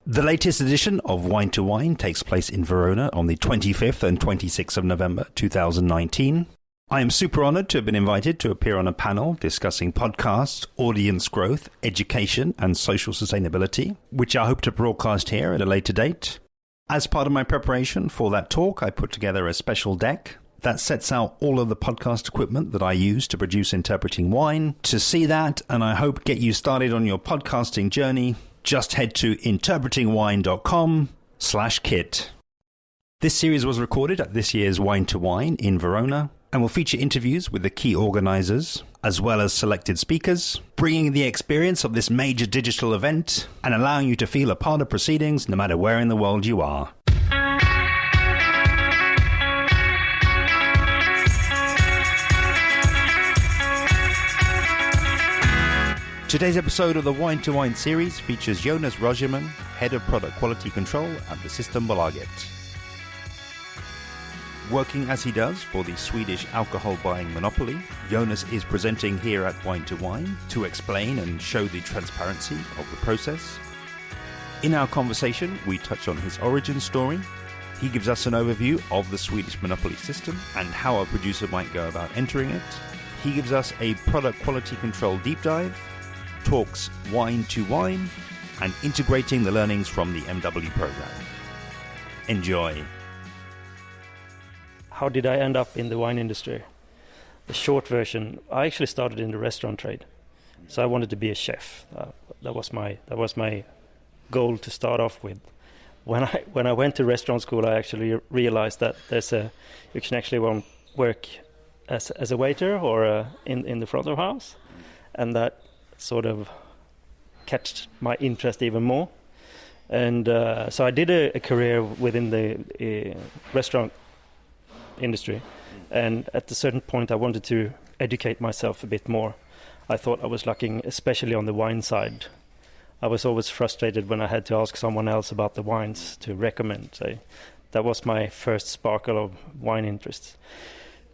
The latest edition of Wine2Wine takes place in Verona on the 25th and 26th of November 2019. I am super honored to have been invited to appear on a panel discussing podcasts, audience growth, education, and social sustainability, which I hope to broadcast here at a later date. As part of my preparation for that talk, I put together a special deck that sets out all of the podcast equipment that I use to produce Interpreting Wine. To see that, and I hope get you started on your podcasting journey, just head to interpretingwine.com/kit. This series was recorded at this year's Wine2Wine in Verona and will feature interviews with the key organizers, as well as selected speakers, bringing the experience of this major digital event and allowing you to feel a part of proceedings no matter where in the world you are. Today's episode of the Wine2Wine series features Jonas Röjerman, Head of Product Quality Control at the Systembolaget. Working as he does for the Swedish alcohol buying monopoly, Jonas is presenting here at Wine2Wine to explain and show the transparency of the process. In our conversation, we touch on his origin story. He gives us an overview of the Swedish monopoly system and how a producer might go about entering it. He gives us a product quality control deep dive, talks Wine2Wine, and integrating the learnings from the MW program. Enjoy. How did I end up in the wine industry? The short version, I actually started in the restaurant trade. So I wanted to be a chef. That was my goal to start off with. When I went to restaurant school, I actually realized that you can actually work as a waiter or in the front of house, and that sort of catched my interest even more. And so I did a career within the restaurant industry, and at a certain point I wanted to educate myself a bit more. I thought I was lacking, especially on the wine side. I was always frustrated when I had to ask someone else about the wines to recommend. So that was my first sparkle of wine interest.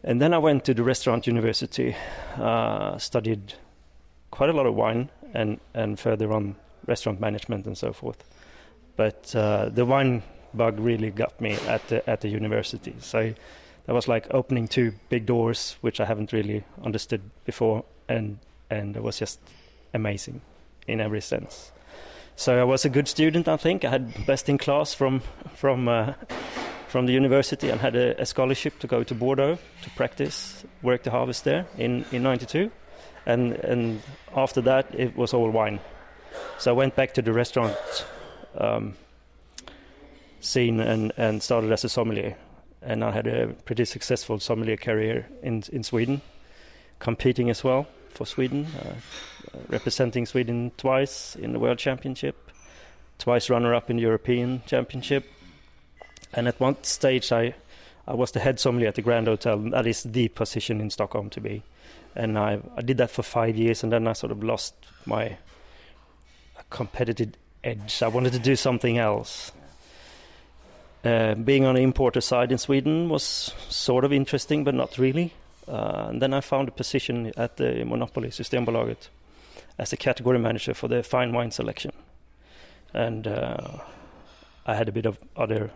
And then I went to the restaurant university, studied quite a lot of wine and further on restaurant management and so forth. But the wine bug really got me at the university. So that was like opening two big doors, which I haven't really understood before, and it was just amazing in every sense. So I was a good student, I think. I had best in class from the university, and had a scholarship to go to Bordeaux to practice, work the harvest there in 92. And after that, it was all wine. So I went back to the restaurant scene and started as a sommelier. And I had a pretty successful sommelier career in Sweden, competing as well for Sweden, representing Sweden twice in the World Championship, twice runner-up in the European Championship. And at one stage, I was the head sommelier at the Grand Hotel. That is the position in Stockholm to be. And I did that for 5 years, and then I sort of lost my competitive edge. I wanted to do something else. Being on the importer side in Sweden was sort of interesting, but not really. And then I found a position at the monopoly, Systembolaget, as a category manager for the fine wine selection. And I had a bit of other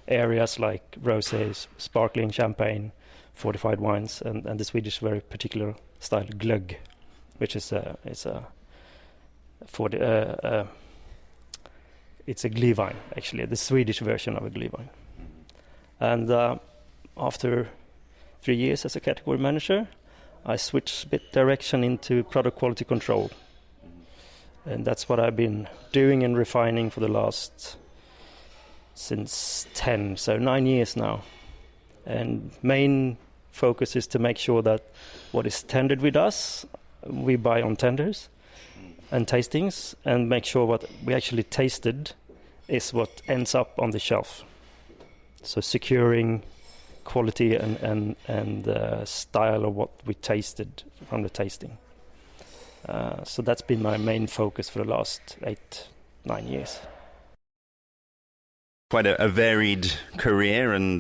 areas like rosés, sparkling champagne, fortified wines, and the Swedish very particular style glögg, which is it's a Glühwein, actually, the Swedish version of a Glühwein. And after 3 years as a category manager, I switched a bit direction into product quality control. And that's what I've been doing and refining for the last, since 9 years now. And main focus is to make sure that what is tendered with us, we buy on tenders and tastings, and make sure what we actually tasted is what ends up on the shelf. So securing quality and style of what we tasted from the tasting. So that's been my main focus for the last 8-9 years. Quite a varied career, and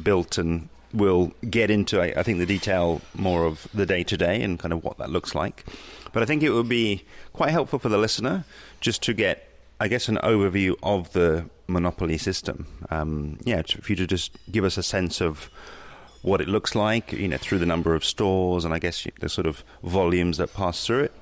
built, and we'll get into, I think, the detail more of the day-to-day and kind of what that looks like. But I think it would be quite helpful for the listener just to get I guess, an overview of the monopoly system. If you to just give us a sense of what it looks like, through the number of stores and I guess the sort of volumes that pass through it.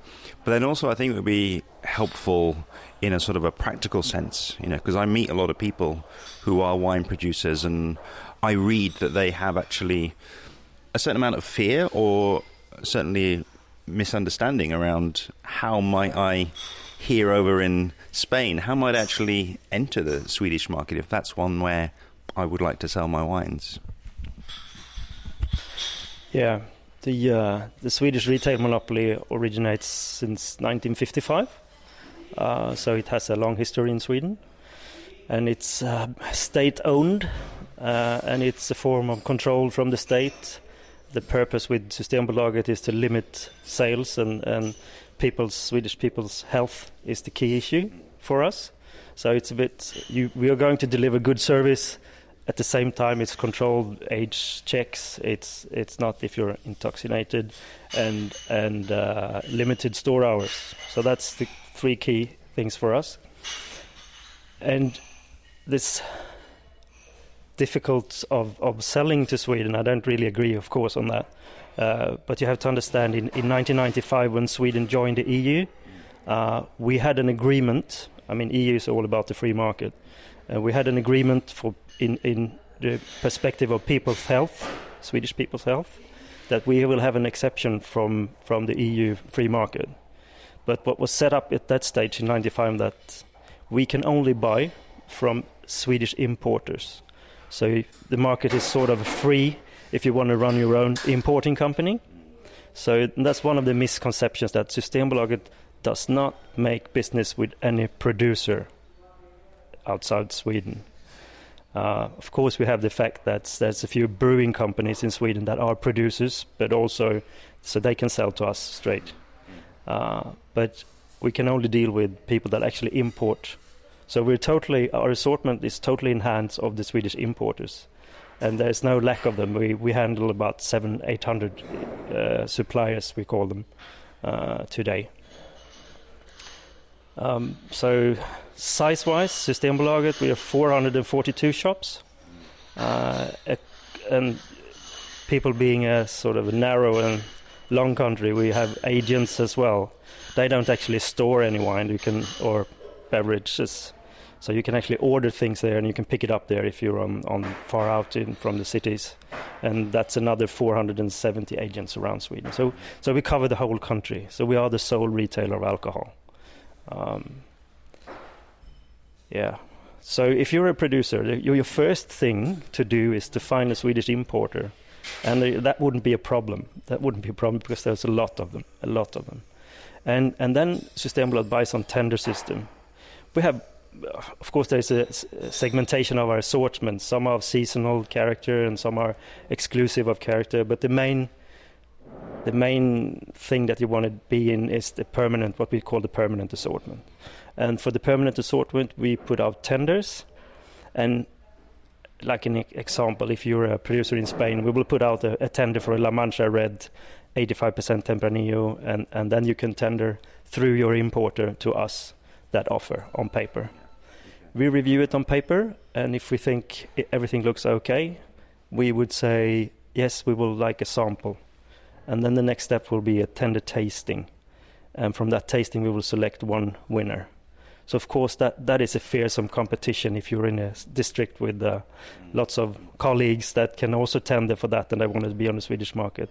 But then also I think it would be helpful in a sort of a practical sense, because I meet a lot of people who are wine producers and I read that they have actually a certain amount of fear or certainly misunderstanding around how might I, here over in Spain, how might I actually enter the Swedish market if that's one where I would like to sell my wines. Yeah, the Swedish retail monopoly originates since 1955, so it has a long history in Sweden, and it's state-owned, and it's a form of control from the state. The purpose with Systembolaget is to limit sales, and Swedish people's health is the key issue for us. So it's a bit, we are going to deliver good service. At the same time, it's controlled age checks. It's not if you're intoxicated, and limited store hours. So that's the three key things for us. And this difficult of selling to Sweden, I don't really agree, of course, on that. But you have to understand, in 1995, when Sweden joined the EU, we had an agreement. I mean, EU is all about the free market. We had an agreement in the perspective of people's health, Swedish people's health, that we will have an exception from the EU free market. But what was set up at that stage in 95, that we can only buy from Swedish importers. So the market is sort of free if you want to run your own importing company. So that's one of the misconceptions, that Systembolaget does not make business with any producer outside Sweden. Of course, we have the fact that there's a few brewing companies in Sweden that are producers, but also so they can sell to us straight. But we can only deal with people that actually import. So our assortment is totally in hands of the Swedish importers, and there's no lack of them. We handle about 700-800 suppliers, we call them, today. So size-wise, Systembolaget, we have 442 shops, and people being a sort of a narrow and long country, we have agents as well. They don't actually store any wine, or beverages, so you can actually order things there and you can pick it up there if you're on far out from the cities, and that's another 470 agents around Sweden. So we cover the whole country. So we are the sole retailer of alcohol. So if you're a producer, your first thing to do is to find a Swedish importer, and that wouldn't be a problem. That wouldn't be a problem because there's a lot of them. And then Systembolaget buys on tender system. We have, of course, there's a segmentation of our assortment. Some are of seasonal character and some are exclusive of character. But the main thing that you want to be in is what we call the permanent assortment. And for the permanent assortment, we put out tenders. And like an example, if you're a producer in Spain, we will put out a tender for a La Mancha Red, 85% Tempranillo, and then you can tender through your importer to us that offer on paper. We review it on paper, and if we think everything looks okay, we would say, yes, we will like a sample. And then the next step will be a tender tasting. And from that tasting, we will select one winner. So, of course, that is a fearsome competition if you're in a district with lots of colleagues that can also tender for that and they want to be on the Swedish market.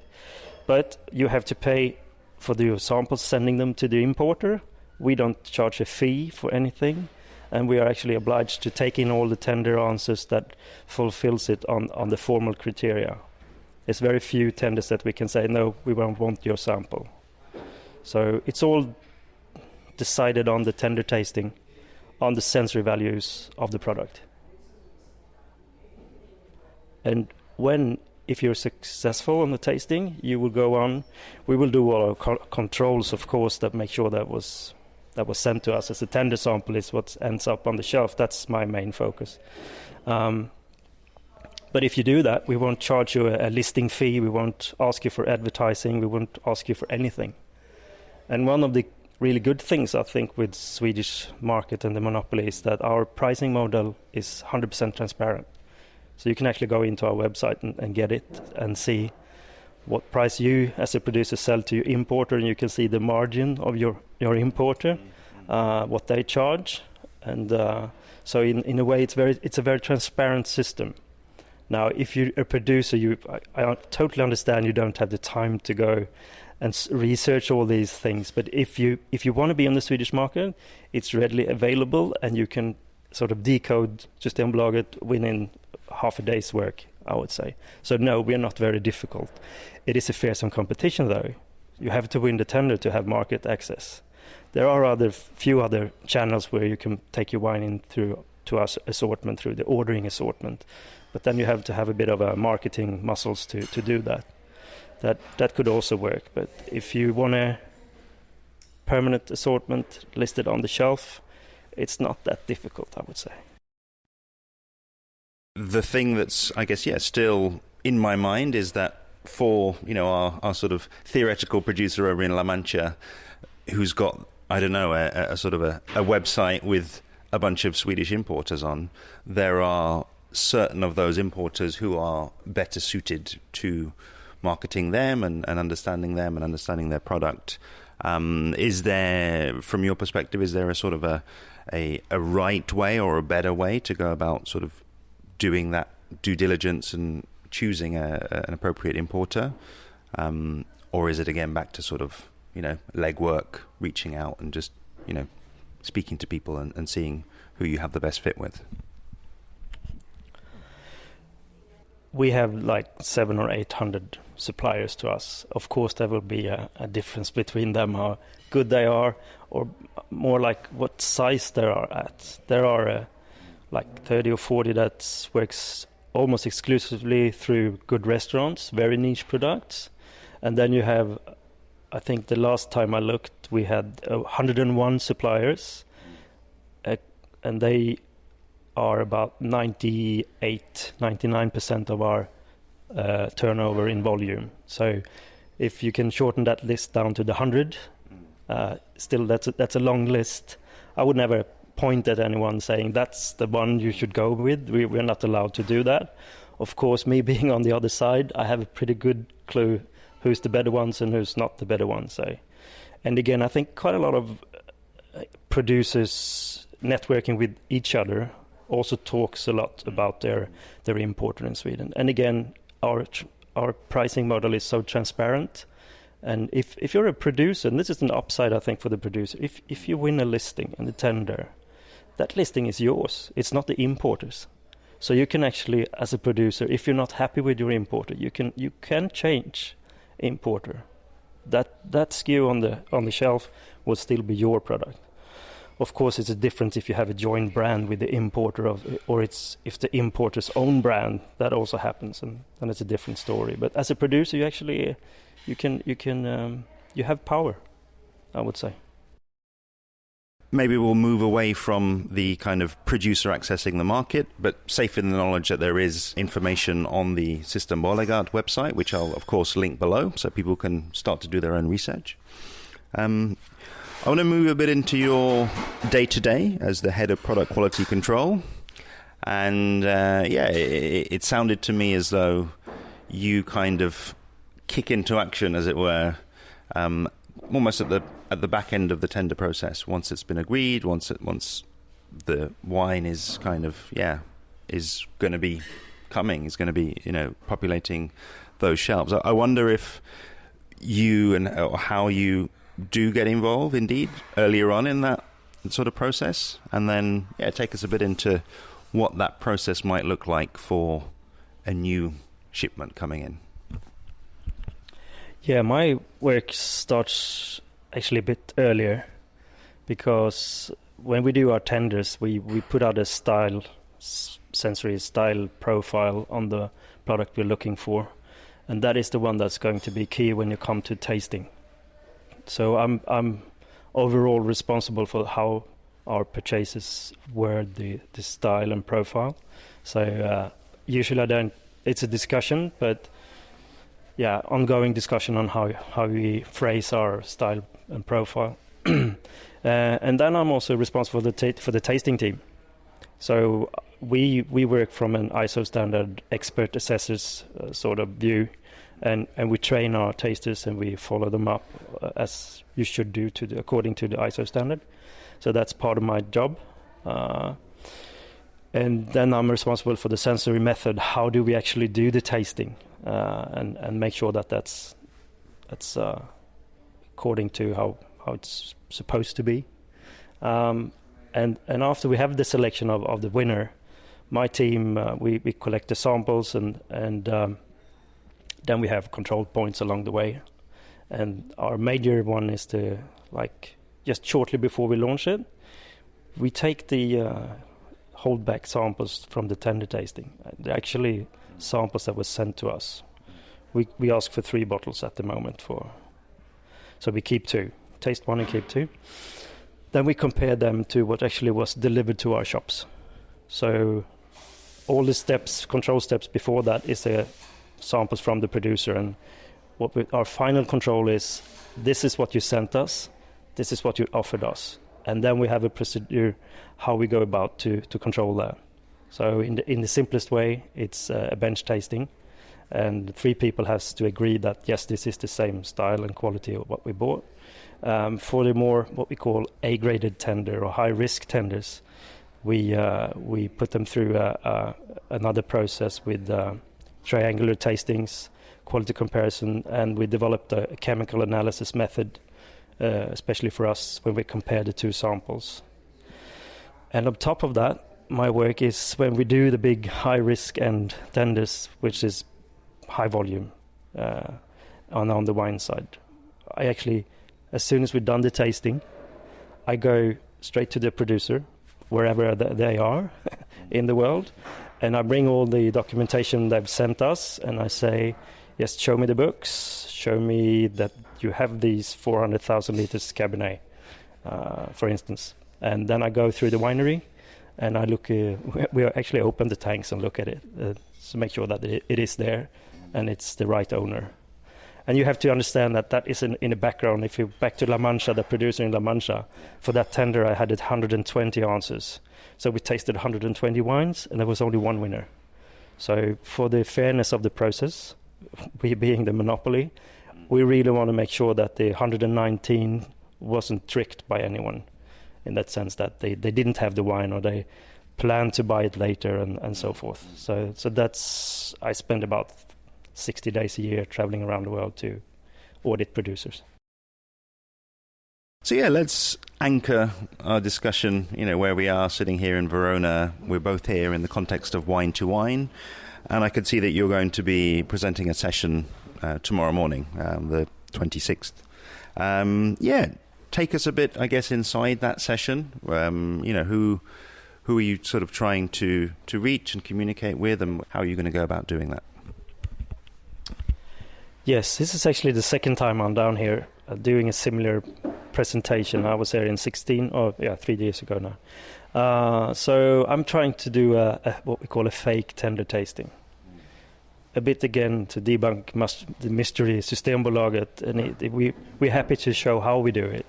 But you have to pay for the samples, sending them to the importer. We don't charge a fee for anything. And we are actually obliged to take in all the tender answers that fulfills it on the formal criteria. There's very few tenders that we can say, no, we won't want your sample. So it's all decided on the tender tasting, on the sensory values of the product. And if you're successful on the tasting, you will go on. We will do all our controls, of course, that make sure that was sent to us as a tender sample is what ends up on the shelf. That's my main focus. But if you do that, we won't charge you a listing fee. We won't ask you for advertising. We won't ask you for anything. And one of the really good things, I think, with Swedish market and the monopoly is that our pricing model is 100% transparent. So you can actually go into our website and get it and see what price you as a producer sell to your importer, and you can see the margin of your importer, what they charge. And so in a way it's a very transparent system. Now, if you're a producer, I totally understand you don't have the time to go and research all these things. But if you want to be on the Swedish market, it's readily available, and you can sort of decode Systembolaget within half a day's work, I would say. So no, we are not very difficult. It is a fearsome competition, though. You have to win the tender to have market access. There are few other channels where you can take your wine in to our assortment, through the ordering assortment. But then you have to have a bit of a marketing muscles to do that. That could also work. But if you want a permanent assortment listed on the shelf, it's not that difficult, I would say. The thing that's, I guess, still in my mind is that for, our sort of theoretical producer over in La Mancha, who's got, I don't know, a sort of a website with a bunch of Swedish importers on, there are certain of those importers who are better suited to marketing them and understanding them and understanding their product. Is there, from your perspective, is there a sort of a right way or a better way to go about sort of doing that due diligence and choosing an appropriate importer? Or is it again back to sort of, legwork, reaching out and just, speaking to people and seeing who you have the best fit with? We have like 700 or 800 suppliers to us. Of course, there will be a difference between them, how good they are, or more like what size they are at. There are like 30 or 40 that works almost exclusively through good restaurants, very niche products. And then you have, I think the last time I looked, we had 101 suppliers, and they are about 99% of our turnover in volume. So if you can shorten that list down to the 100, still that's a long list. I would never point at anyone saying that's the one you should go with. We're not allowed to do that. Of course, me being on the other side, I have a pretty good clue who's the better ones and who's not the better ones. So, and again, I think quite a lot of producers networking with each other also talks a lot about their importer in Sweden. And again, our pricing model is so transparent. And if you're a producer, and this is an upside, I think, for the producer, if you win a listing and a tender, that listing is yours. It's not the importer's. So you can actually, as a producer, if you're not happy with your importer, you can change importer. That SKU on the shelf will still be your product. Of course, it's a difference if you have a joint brand with the importer or it's if the importer's own brand. That also happens, and it's a different story. But as a producer, you actually you have power, I would say. Maybe we'll move away from the kind of producer accessing the market, but safe in the knowledge that there is information on the Systembolaget website, which I'll, of course, link below so people can start to do their own research. I want to move a bit into your day-to-day as the head of product quality control. And, it sounded to me as though you kind of kick into action, as it were, almost at the back end of the tender process. Once it's been agreed, once the wine is kind of is going to be coming, is going to be populating those shelves. I wonder if you or how you do get involved indeed earlier on in that sort of process, and then take us a bit into what that process might look like for a new shipment coming in. Yeah, my work starts actually a bit earlier, because when we do our tenders, we put out a sensory style profile on the product we're looking for, and that is the one that's going to be key when you come to tasting. So I'm overall responsible for how our purchases word the style and profile. So usually I don't. It's a discussion, but ongoing discussion on how we phrase our style and profile. And then I'm also responsible for the tasting team. So we work from an ISO standard expert assessors sort of view, and we train our tasters and we follow them up as you should do according to the ISO standard. So that's part of my job. And then I'm responsible for the sensory method. How do we actually do the tasting and make sure that that's according to how it's supposed to be. And after we have the selection of the winner, my team, we collect the samples and then we have control points along the way. And our major one is to, like, just shortly before we launch it, we take the holdback samples from the tender tasting. They're actually samples that were sent to us. We ask for 3 bottles at the moment so we keep 2. Taste 1 and keep 2. Then we compare them to what actually was delivered to our shops. So all the steps, control steps before that is samples from the producer, and our final control is, this is what you sent us, this is what you offered us. And then we have a procedure how we go about to control that. So in the simplest way, it's a bench tasting, and 3 people has to agree that yes, this is the same style and quality of what we bought. For the more what we call A-graded tender or high-risk tenders, we put them through another process with triangular tastings, quality comparison, and we developed a chemical analysis method, especially for us when we compare the 2 samples. And on top of that, my work is when we do the big high-risk end tenders, which is high volume on the wine side. I actually, as soon as we've done the tasting, I go straight to the producer, wherever they are in the world, and I bring all the documentation they've sent us, and I say, yes, show me the books, show me that you have these 400,000 liters Cabernet, for instance. And then I go through the winery, and I look, we actually open the tanks and look at it to make sure that it is there and it's the right owner. And you have to understand that is in the background. If you back to La Mancha, the producer in La Mancha, for that tender I had 120 answers. So we tasted 120 wines and there was only 1 winner. So for the fairness of the process, we being the monopoly, we really want to make sure that the 119 wasn't tricked by anyone, in that sense that they didn't have the wine or they planned to buy it later and so forth. So that's, I spend about 60 days a year traveling around the world to audit producers. So yeah, let's anchor our discussion, where we are sitting here in Verona. We're both here in the context of Wine2Wine, and I could see that you're going to be presenting a session tomorrow morning, the 26th. Take us a bit, I guess, inside that session. Who are you sort of trying to reach and communicate with, and how are you going to go about doing that? Yes, this is actually the second time I'm down here doing a similar presentation. I was there in 3 years ago now. So I'm trying to do what we call a fake tender tasting. A bit again to debunk the mystery Systembolaget, and we're happy to show how we do it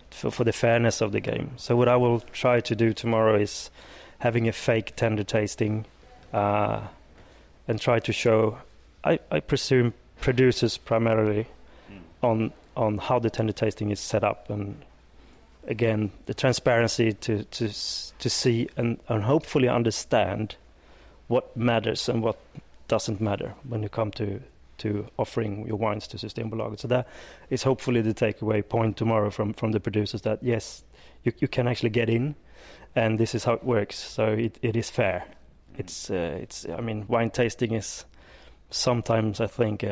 for the fairness of the game. So what I will try to do tomorrow is having a fake tender tasting and try to show, I presume, producers primarily on how the tender tasting is set up, and again the transparency to see and hopefully understand what matters and what doesn't matter when you come to offering your wines to Systembolaget. So that is hopefully the takeaway point tomorrow from the producers, that yes, you can actually get in, and this is how it works. So it is fair. It's wine tasting is sometimes, I think,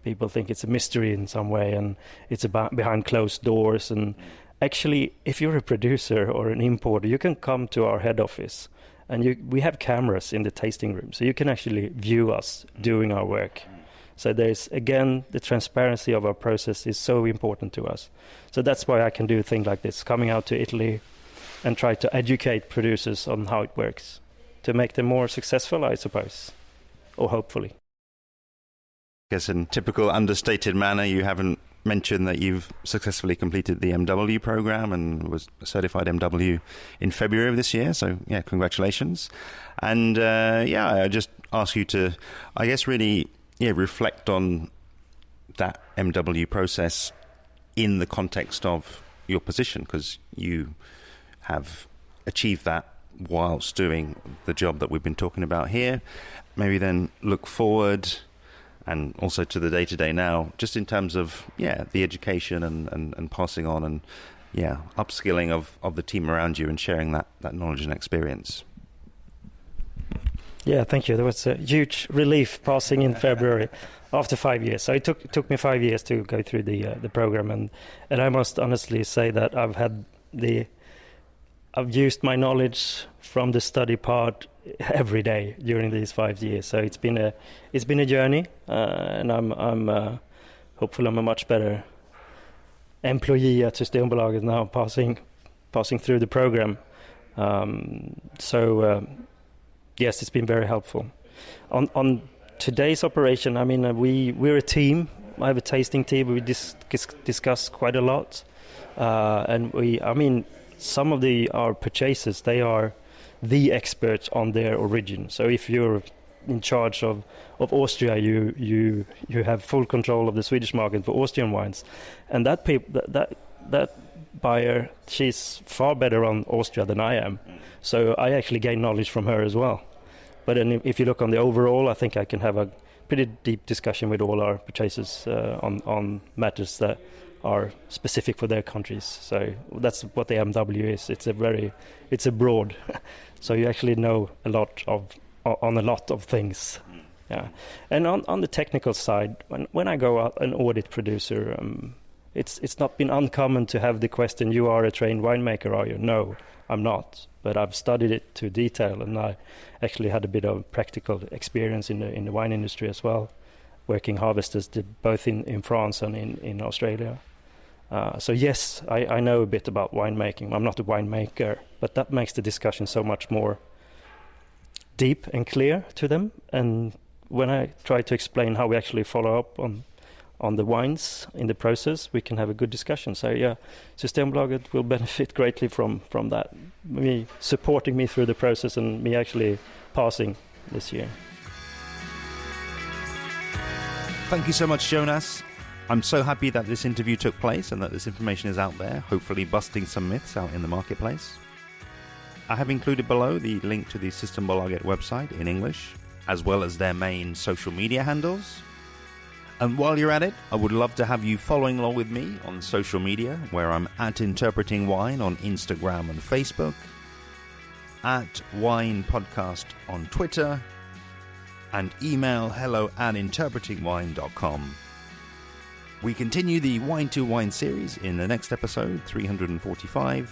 people think it's a mystery in some way, and it's about behind closed doors. And actually, if you're a producer or an importer, you can come to our head office, and we have cameras in the tasting room, so you can actually view us doing our work. So there's, again, the transparency of our process is so important to us. So that's why I can do a thing like this, coming out to Italy and try to educate producers on how it works, to make them more successful, I suppose, or hopefully. I guess in typical understated manner, you haven't mention that you've successfully completed the MW program and was certified MW in February of this year. So, yeah, congratulations. And, I just ask you to, I guess, really reflect on that MW process in the context of your position, because you have achieved that whilst doing the job that we've been talking about here. Maybe then look forward and also to the day-to-day now, just in terms of, the education and passing on and, upskilling of the team around you and sharing that knowledge and experience. Yeah, thank you. There was a huge relief passing in February after 5 years. So it took me 5 years to go through the program, and I must honestly say that I've used my knowledge from the study part every day during these 5 years. So it's been a journey, and I'm hopefully I'm a much better employee at Systembolaget now, passing through the program. Yes, it's been very helpful. On today's operation, I mean, we're a team. I have a tasting team. We discuss quite a lot, and some of our purchasers, they are the experts on their origin. So if you're in charge of Austria, you have full control of the Swedish market for Austrian wines, and that buyer, she's far better on Austria than I am. So I actually gain knowledge from her as well. But then if you look on the overall, I think I can have a pretty deep discussion with all our purchasers on matters that are specific for their countries. So that's what the MW is. It's a broad. So you actually know a lot of things. Yeah. And on the technical side, when I go out and audit producer, it's not been uncommon to have the question, you are a trained winemaker, are you? No, I'm not. But I've studied it to detail, and I actually had a bit of practical experience in the wine industry as well, working harvesters both in France and in Australia. So yes, I know a bit about winemaking. I'm not a winemaker, but that makes the discussion so much more deep and clear to them. And when I try to explain how we actually follow up on the wines in the process, we can have a good discussion. So yeah, Systembolaget will benefit greatly from that, me supporting me through the process and me actually passing this year. Thank you so much, Jonas. I'm so happy that this interview took place and that this information is out there, hopefully busting some myths out in the marketplace. I have included below the link to the Systembolaget website in English, as well as their main social media handles. And while you're at it, I would love to have you following along with me on social media, where I'm at Interpreting Wine on Instagram and Facebook, at Wine Podcast on Twitter, and email hello@interpretingwine.com. We continue the Wine2Wine series in the next episode, 345,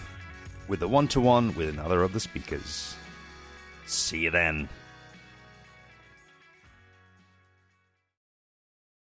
with the one-to-one with another of the speakers. See you then.